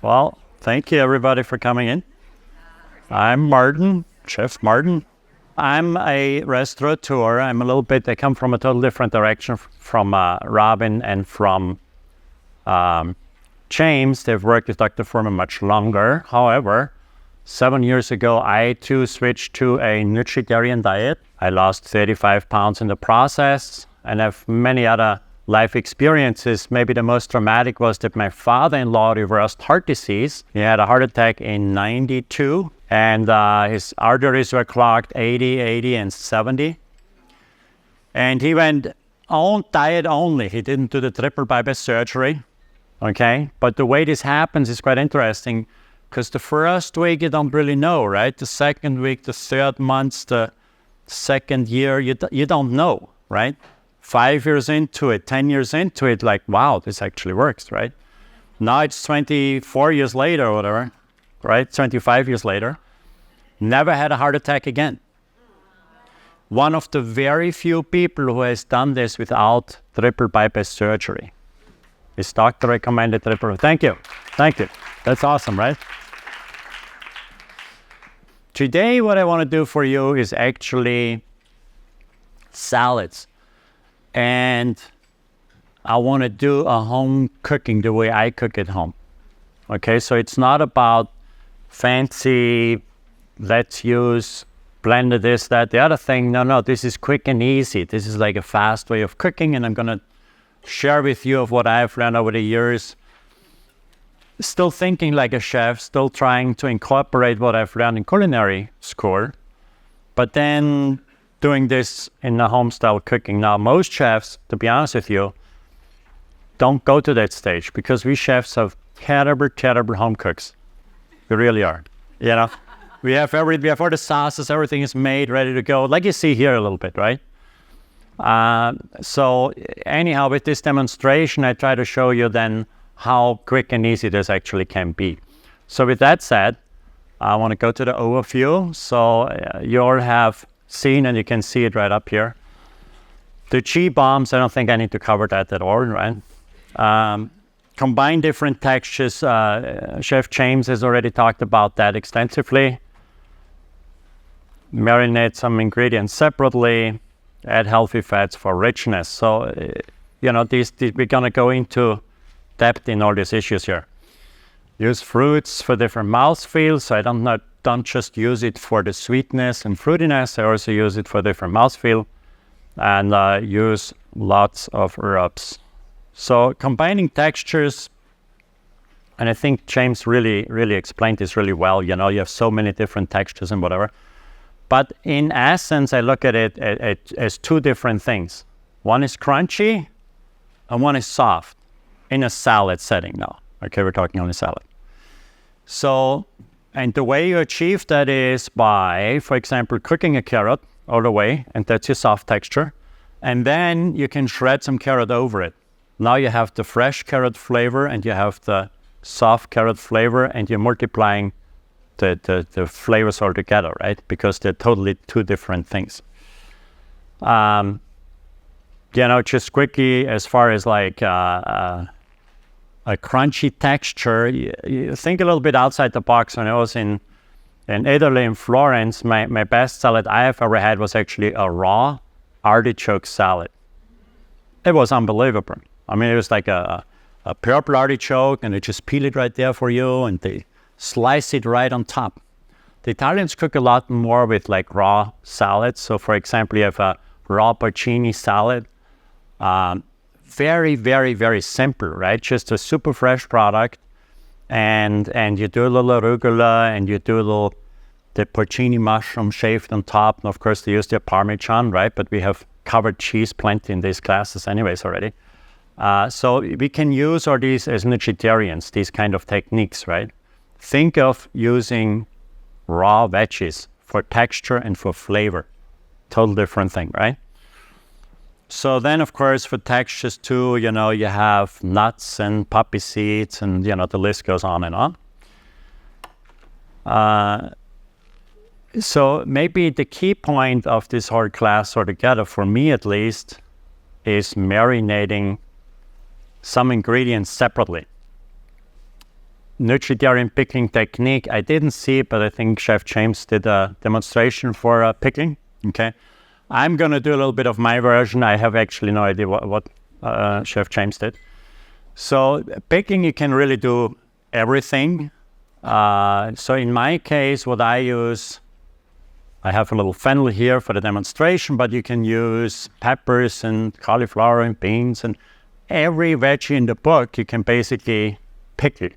Well, thank you everybody for coming in. I'm Martin, Chef Martin. I'm a restaurateur. I come from a total different direction from Robin and from James. They've worked with Dr. Fuhrman much longer. However, 7 years ago, I too switched to a Nutritarian diet. I lost 35 pounds in the process and have many other life experiences. Maybe the most dramatic was that my father-in-law reversed heart disease. He had a heart attack in 92 and his arteries were clogged 80, and 70. And he went on diet only. He didn't do the triple bypass surgery, okay? But the way this happens is quite interesting because the first week you don't really know, right? The second week, the third month, the second year, you don't know, right? 5 years into it, 10 years into it, like, wow, this actually works, right? Now it's 24 years later or whatever, right? 25 years later, never had a heart attack again. One of the very few people who has done this without triple bypass surgery. His doctor recommended triple. Thank you. That's awesome, right? Today, what I want to do for you is actually salads. And I want to do a home cooking the way I cook at home. Okay, so it's not about fancy, let's use blender this, that, the other thing. No, this is quick and easy. This is like a fast way of cooking, and I'm going to share with you of what I've learned over the years. Still thinking like a chef, still trying to incorporate what I've learned in culinary school, but then doing this in a home-style cooking. Now, most chefs, to be honest with you, don't go to that stage because we chefs are terrible home cooks. We really are. You know, we have all the sauces, everything is made, ready to go, like you see here a little bit, right? So anyhow, with this demonstration, I try to show you then how quick and easy this actually can be. So with that said, I want to go to the overview. So you all have seen, and you can see it right up here. The G bombs, I don't think I need to cover that at all, right? Combine different textures. Chef James has already talked about that extensively. Marinate some ingredients separately. Add healthy fats for richness. So, you know, we're going to go into depth in all these issues here. Use fruits for different mouthfeels. So I don't just use it for the sweetness and fruitiness. I also use it for different mouthfeel, and use lots of herbs. So combining textures, and I think James really explained this really well. You know, you have so many different textures and whatever. But in essence, I look at it as two different things. One is crunchy and one is soft in a salad setting now. Okay, we're talking only salad. So, and the way you achieve that is by, for example, cooking a carrot all the way, and that's your soft texture. And then you can shred some carrot over it. Now you have the fresh carrot flavor and you have the soft carrot flavor, and you're multiplying the flavors all together, right? Because they're totally two different things. You know, just quickly, as far as like a crunchy texture, you think a little bit outside the box. When I was in Italy, in Florence, my best salad I have ever had was actually a raw artichoke salad. It was unbelievable. I mean, it was like a purple artichoke, and they just peel it right there for you, and they slice it right on top. The Italians cook a lot more with like raw salads. So for example, you have a raw porcini salad. Very simple, right? Just a super fresh product, and you do a little arugula, and you do the porcini mushroom shaved on top, and of course they use their Parmesan, right? But we have covered cheese plenty in these classes anyways already. So we can use all these as Nutritarians, these kind of techniques, right? Think of using raw veggies for texture and for flavor. Total different thing, right? So then, of course, for textures too, you know, you have nuts and poppy seeds, and, you know, the list goes on and on. So maybe the key point of this whole class altogether, for me at least, is marinating some ingredients separately. Nutritarian pickling technique. I didn't see it, but I think Chef James did a demonstration for pickling. Okay, I'm going to do a little bit of my version. I have actually no idea what Chef James did. So pickling, you can really do everything. So in my case, what I use, I have a little fennel here for the demonstration, but you can use peppers and cauliflower and beans and every veggie in the book you can basically pickle.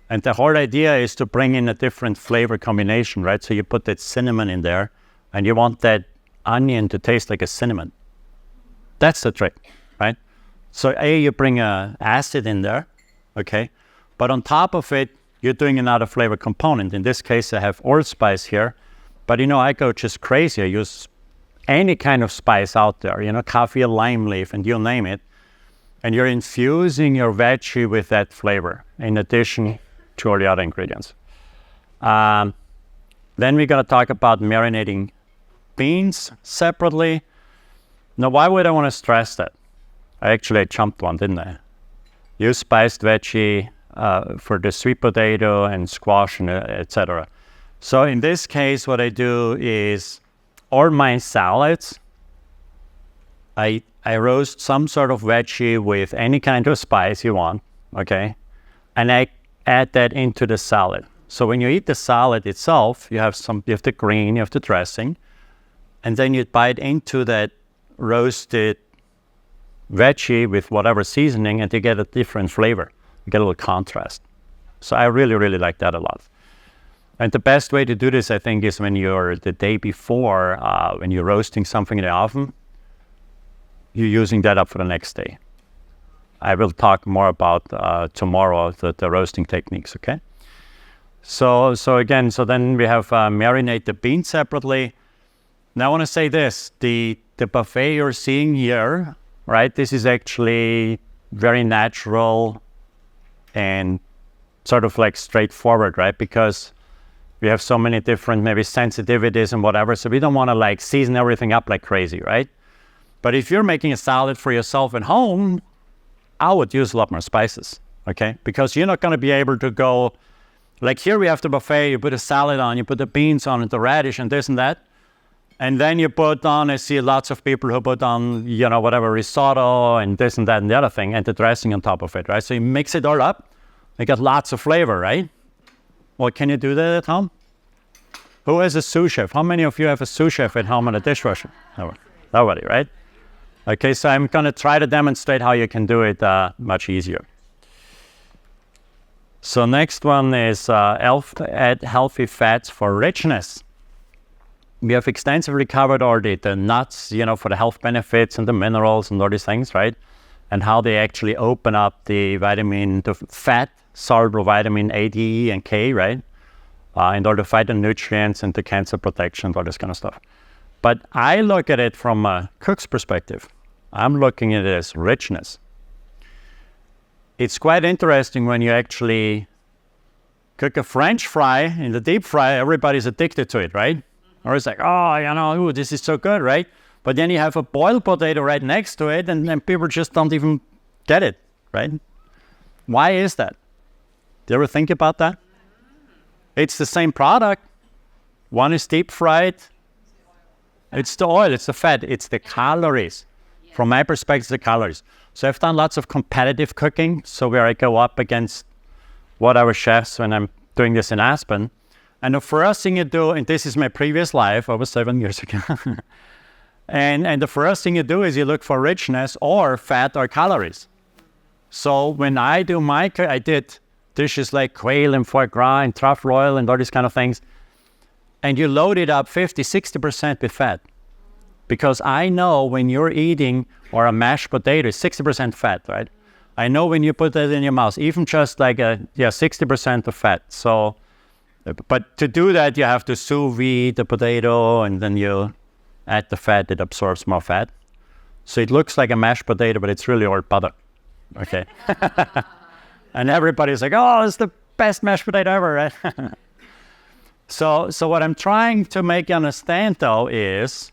And the whole idea is to bring in a different flavor combination, right? So you put that cinnamon in there and you want that onion to taste like a cinnamon. That's the trick, right? So you bring acid in there, okay? But on top of it, you're doing another flavor component. In this case, I have allspice here. But I go just crazy. I use any kind of spice out there, coffee, lime leaf, and you name it. And you're infusing your veggie with that flavor in addition to all the other ingredients. Then we're going to talk about marinating beans separately. Now, why would I want to stress that? I jumped one, didn't I? Use spiced veggie for the sweet potato and squash, and etc. So in this case, what I do is all my salads, I roast some sort of veggie with any kind of spice you want, okay? And I add that into the salad. So when you eat the salad itself, you have the green, you have the dressing, and then you bite into that roasted veggie with whatever seasoning, and you get a different flavor. You get a little contrast. So I really, really like that a lot. And the best way to do this, I think, is when you're the day before, when you're roasting something in the oven, you're using that up for the next day. I will talk more about tomorrow, the roasting techniques, okay? So then we have marinate the beans separately. Now I want to say this, the buffet you're seeing here, right? This is actually very natural and sort of like straightforward, right? Because we have so many different maybe sensitivities and whatever, so we don't want to like season everything up like crazy, right? But if you're making a salad for yourself at home, I would use a lot more spices, okay? Because you're not going to be able to go, like here we have the buffet, you put a salad on, you put the beans on and the radish and this and that. And then you put on, I see lots of people who put on, whatever, risotto and this and that and the other thing, and the dressing on top of it, right? So you mix it all up, you get lots of flavor, right? Well, can you do that at home? Who has a sous chef? How many of you have a sous chef at home and a dishwasher? Nobody, right? Okay, so I'm going to try to demonstrate how you can do it much easier. So next one is add healthy fats for richness. We have extensively covered already the nuts, for the health benefits and the minerals and all these things, right? And how they actually open up the fat-soluble vitamin A, D, E, and K, right? And all the phytonutrients and the cancer protection and all this kind of stuff. But I look at it from a cook's perspective. I'm looking at it as richness. It's quite interesting when you actually cook a French fry in the deep fry, everybody's addicted to it, right? Or it's like, ooh, this is so good, right? But then you have a boiled potato right next to it, and then people just don't even get it, right? Why is that? Do you ever think about that? It's the same product. One is deep fried. It's the oil, it's the fat, it's the calories. From my perspective, the calories. So I've done lots of competitive cooking, so where I go up against whatever chefs when I'm doing this in Aspen. And the first thing you do, and this is my previous life, over 7 years ago, and the first thing you do is you look for richness or fat or calories. So when I do I did dishes like quail and foie gras and truffle oil and all these kind of things, and you load it up 50-60% with fat. Because I know when you're eating, or a mashed potato, 60% fat, right? I know when you put that in your mouth, even just like 60% of fat. So, but to do that, you have to sous vide the potato, and then you add the fat, it absorbs more fat. So it looks like a mashed potato, but it's really all butter, okay? And everybody's like, oh, it's the best mashed potato ever, right? So what I'm trying to make you understand, though, is,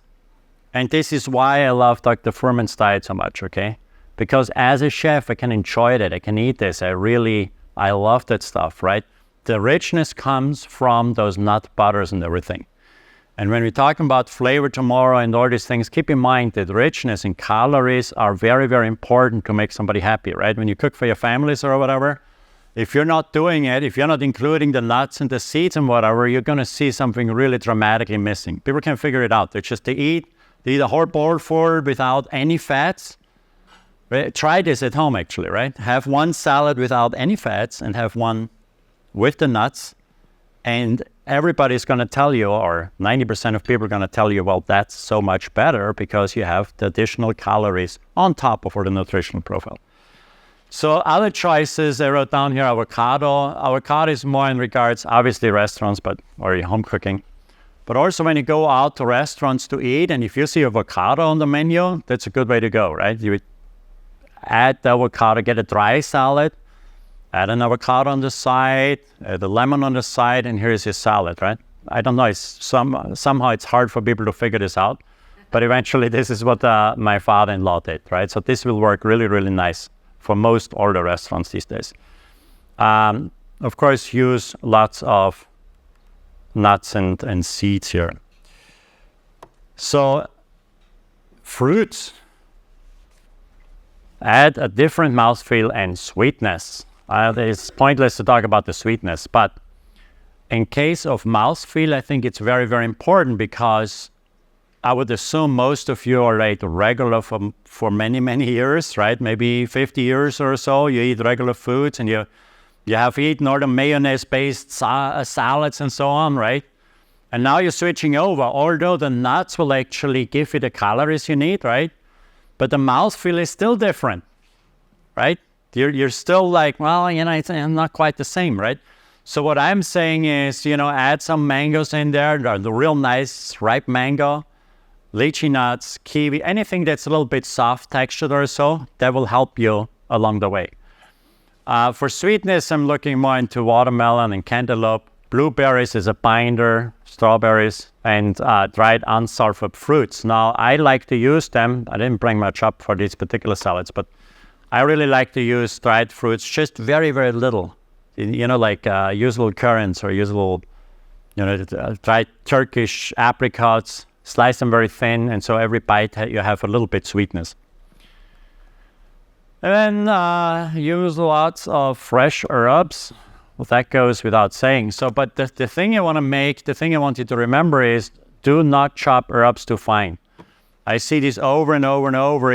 and this is why I love Dr. Fuhrman's diet so much, okay? Because as a chef, I can enjoy it. I can eat this. I love that stuff, right? the richness comes from those nut butters and everything. And when we're talking about flavor tomorrow and all these things, keep in mind that richness and calories are very, very important to make somebody happy, right? When you cook for your families or whatever, if you're not doing it, if you're not including the nuts and the seeds and whatever, you're going to see something really dramatically missing. People can figure it out. They eat a whole bowl full without any fats. Right? Try this at home, actually, right? Have one salad without any fats and have one with the nuts. And everybody's going to tell you, or 90% of people are going to tell you, well, that's so much better because you have the additional calories on top of the nutritional profile. So other choices I wrote down here, avocado. Avocado is more in regards, obviously restaurants, or your home cooking. But also when you go out to restaurants to eat, and if you see avocado on the menu, that's a good way to go, right? You would add the avocado, get a dry salad, add an avocado on the side, the lemon on the side, and here's your salad, right? I don't know, somehow it's hard for people to figure this out, but eventually this is what my father-in-law did, right? So this will work really, really nice for most older restaurants these days. Of course, use lots of nuts and seeds here. So fruits add a different mouthfeel and sweetness. It's pointless to talk about the sweetness, but in case of mouthfeel, I think it's very, very important because I would assume most of you are like regular for many, many years, right? Maybe 50 years or so, you eat regular foods and you have eaten all the mayonnaise-based salads and so on, right? And now you're switching over, although the nuts will actually give you the calories you need, right? But the mouthfeel is still different, right? You're still like, well, it's not quite the same, right? So what I'm saying is, add some mangoes in there, the real nice ripe mango, lychee nuts, kiwi, anything that's a little bit soft textured or so, that will help you along the way. For sweetness, I'm looking more into watermelon and cantaloupe. Blueberries is a binder, strawberries, and dried unsulfured fruits. Now, I like to use them. I didn't bring much up for these particular salads, but I really like to use dried fruits, just very, very little. Like usual currants or usual, dried Turkish apricots, slice them very thin, and so every bite you have a little bit sweetness. And then use lots of fresh herbs. Well, that goes without saying. So, but the thing I want you to remember is do not chop herbs too fine. I see this over and over and over.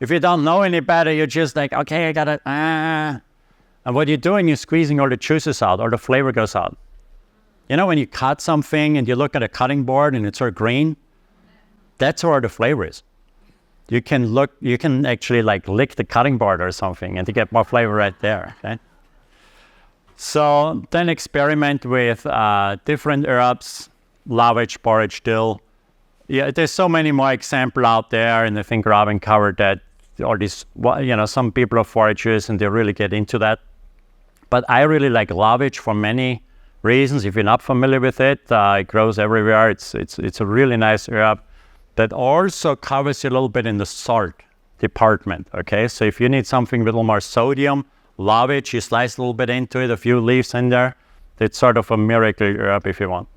If you don't know any better, you're just like, okay, I gotta, And what you're doing is squeezing all the juices out, or the flavor goes out. When you cut something and you look at a cutting board and it's sort of green, that's where the flavor is. You can actually like lick the cutting board or something and to get more flavor right there, okay? So then experiment with different herbs, laurage, porridge, dill. Yeah, there's so many more examples out there, and I think Robin covered that. All these, some people are foragers and they really get into that. But I really like laurage for many reasons. If you're not familiar with it, it grows everywhere. It's a really nice herb that also covers you a little bit in the salt department, okay? So if you need something with a little more sodium, laurage, you slice a little bit into it, a few leaves in there. It's sort of a miracle herb if you want.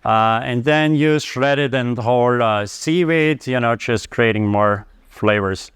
And then use shredded and whole seaweed, just creating more flavors